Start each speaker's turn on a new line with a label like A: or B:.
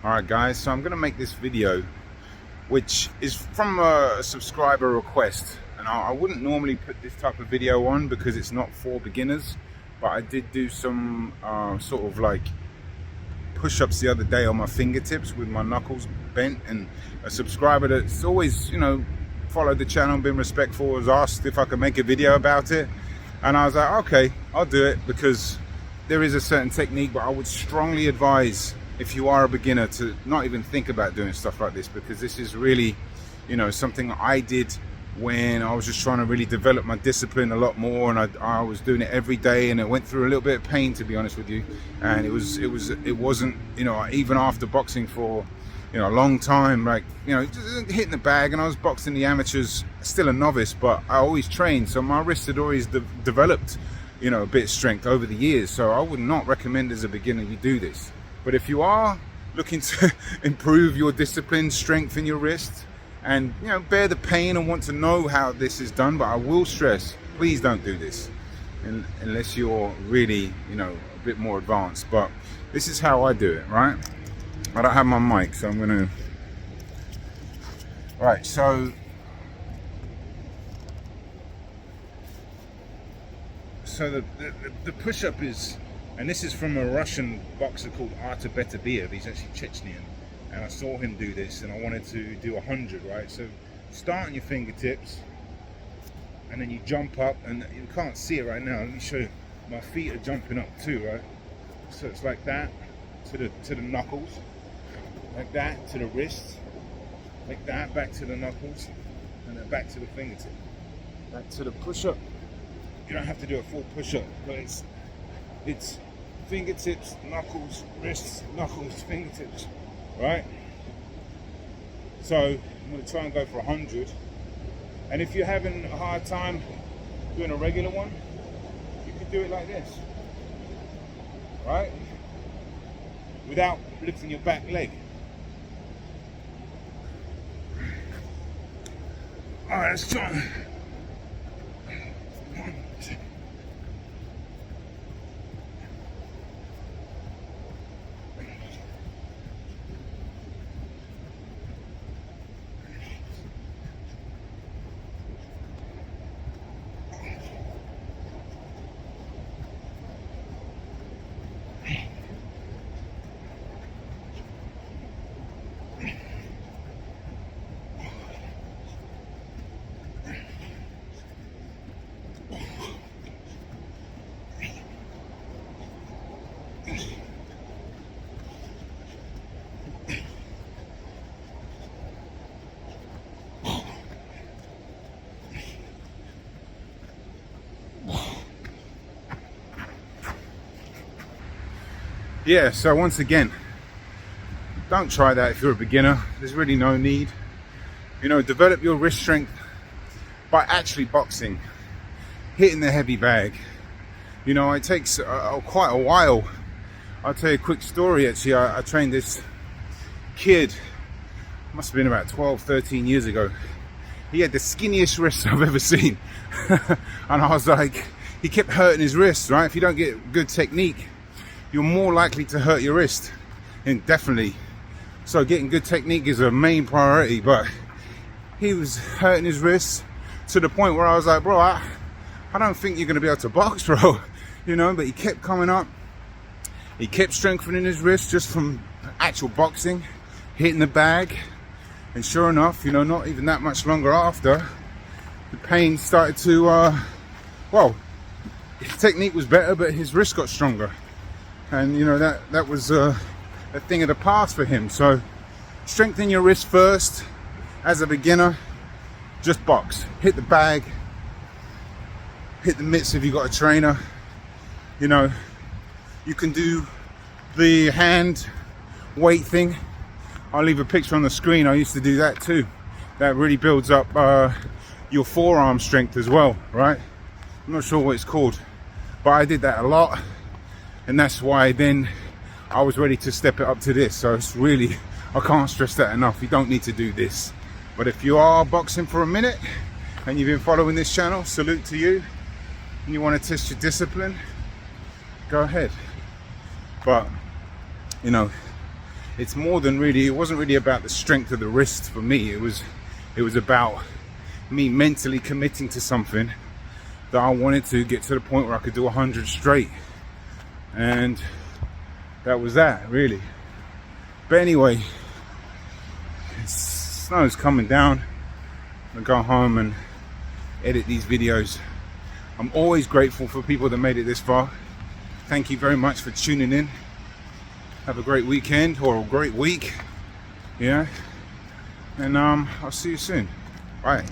A: Alright guys, so I'm going to make this video which is from a subscriber request, and I wouldn't normally put this type of video on because it's not for beginners, but I did do some sort of like push-ups the other day on my fingertips with my knuckles bent, and a subscriber that's always, you know, followed the channel and been respectful has asked if I could make a video about it, and I was like, okay, I'll do it, because there is a certain technique, but I would strongly advise, if you are a beginner, to not even think about doing stuff like this, because this is really, you know, something I did when I was just trying to really develop my discipline a lot more, and I was doing it every day, and it went through a little bit of pain, to be honest with you. And it wasn't, you know, even after boxing for, you know, a long time, like, you know, just hitting the bag, and I was boxing the amateurs, still a novice, but I always trained, so my wrist had always developed, you know, a bit of strength over the years. So I would not recommend as a beginner you do this. But if you are looking to improve your discipline, strengthen your wrist, and, you know, bear the pain and want to know how this is done, but I will stress, please don't do this unless you're really, you know, a bit more advanced. But this is how I do it, right? I don't have my mic, so I'm gonna, right, so the push-up is, and this is from a Russian boxer called BE.YOUR.BEST. He's actually Chechnyan, and I saw him do this, and I wanted to do 100, right? So start on your fingertips, and then you jump up, and you can't see it right now. Let me show you. My feet are jumping up too, right? So it's like that to the knuckles, like that to the wrist, like that back to the knuckles, and then back to the fingertip. Back to the push-up. You don't have to do a full push-up, but it's fingertips, knuckles, wrists, knuckles, fingertips, right? So I'm going to try and go for 100. And if you're having a hard time doing a regular one, you can do it like this, right? Without lifting your back leg. All right, let's try. Yeah, so once again, don't try that if you're a beginner. There's really no need. You know, develop your wrist strength by actually boxing, hitting the heavy bag. You know, it takes quite a while. I'll tell you a quick story. Actually, I trained this kid, must have been about 12, 13 years ago. He had the skinniest wrists I've ever seen. And I was like, he kept hurting his wrists, right? If you don't get good technique, you're more likely to hurt your wrist, and definitely. So getting good technique is a main priority, but he was hurting his wrists to the point where I was like, bro, I don't think you're gonna be able to box, bro. You know, but he kept coming up. He kept strengthening his wrist just from actual boxing, hitting the bag, and sure enough, you know, not even that much longer after, the pain started to, well, his technique was better, but his wrist got stronger. And you know, that was a thing of the past for him. So strengthen your wrist first. As a beginner, just box, hit the bag, hit the mitts if you've got a trainer. You know, you can do the hand weight thing. I'll leave a picture on the screen. I used to do that too. That really builds up your forearm strength as well, right? I'm not sure what it's called, but I did that a lot. And that's why then I was ready to step it up to this. So it's really, I can't stress that enough. You don't need to do this. But if you are boxing for a minute and you've been following this channel, salute to you, and you want to test your discipline, go ahead. But, you know, it's more than really, it wasn't really about the strength of the wrist for me. It was about me mentally committing to something that I wanted to get to the point where I could do 100 straight. And that was that, really. But anyway, snow's coming down. I'm gonna go home and edit these videos. I'm always grateful for people that made it this far. Thank you very much for tuning in. Have a great weekend or a great week. Yeah. And I'll see you soon. Bye.